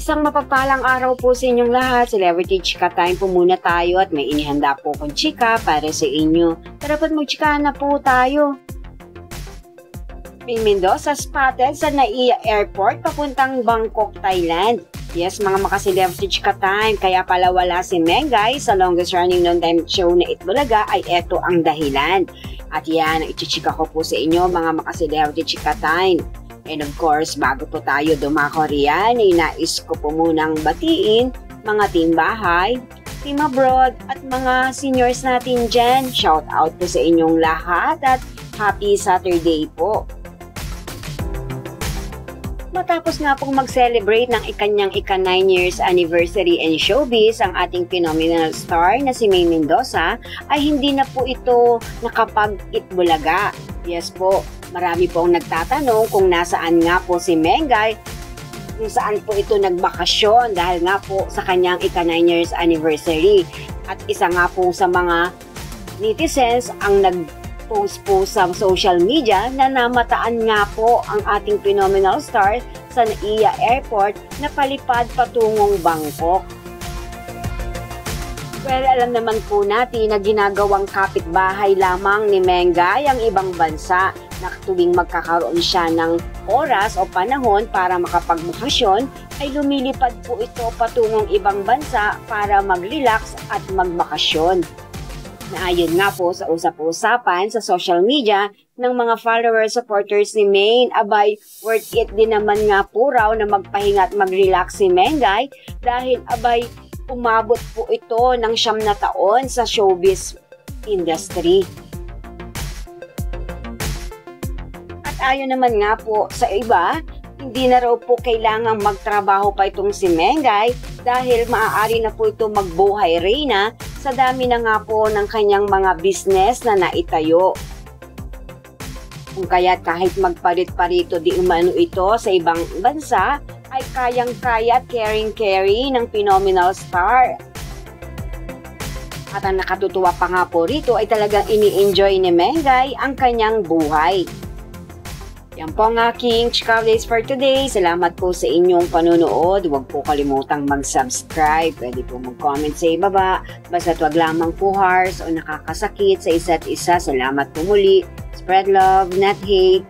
Isang mapagpalang araw po sa inyong lahat. Celebrity Chika Time po muna tayo at may inihanda po kong chika para sa inyo. Tara po't magchika na po tayo. May Mendoza spotted sa Naiya Airport papuntang Bangkok, Thailand. Yes, mga maka-celebrity Chika Time, kaya pala wala si Mengay sa longest running non-time show na Itbulaga ay eto ang dahilan. At yan, ichichika ko po sa inyo mga maka-celebrity Chika Time. And of course, bago po tayo dumako riyan, ay nais ko po munang batiin mga team bahay, team abroad, at mga seniors natin dyan. Shout out po sa inyong lahat at happy Saturday po. Matapos nga pong mag-celebrate ng ikanyang ika-9 years anniversary in showbiz, ang ating phenomenal star na si May Mendoza ay hindi na po ito nakapag-Itbulaga. Yes po, marami po ang nagtatanong kung nasaan nga po si Mengay, kung saan po ito nagbakasyon dahil nga po sa kanyang ika-9 years anniversary. At isa nga po sa mga netizens ang nag-post po sa social media na namataan nga po ang ating phenomenal star sa Naiya Airport na palipad patungong Bangkok. Well, alam naman po natin na ginagawang kapitbahay lamang ni Mengay ang ibang bansa na tuwing magkakaroon siya ng oras o panahon para makapagbakasyon ay lumilipad po ito patungong ibang bansa para mag-relax at magbakasyon. Naayon nga po sa usap-usapan sa social media ng mga followers, supporters ni May, abay, worth it din naman nga po raw na magpahinga at mag-relax si Mengay dahil abay, umabot po ito ng 9 na taon sa showbiz industry. At ayon naman nga po sa iba, hindi na raw po kailangang magtrabaho pa itong si Mengay dahil maaari na po ito magbuhay reyna sa dami na nga po ng kanyang mga business na naitayo. Kung kaya't kahit magpalit-parito di umano ito sa ibang bansa, ay kayang-kaya at caring-carry ng phenomenal star. At ang nakatutuwa pa nga po rito ay talagang ini-enjoy ni Mengay ang kanyang buhay. Yan po ang aking chika updates for today. Salamat po sa inyong panonood. Huwag po kalimutang mag-subscribe. Pwede po mag-comment sa ibaba. Basta't wag lamang po harsh o nakakasakit sa isa't isa. Salamat po muli. Spread love, not hate.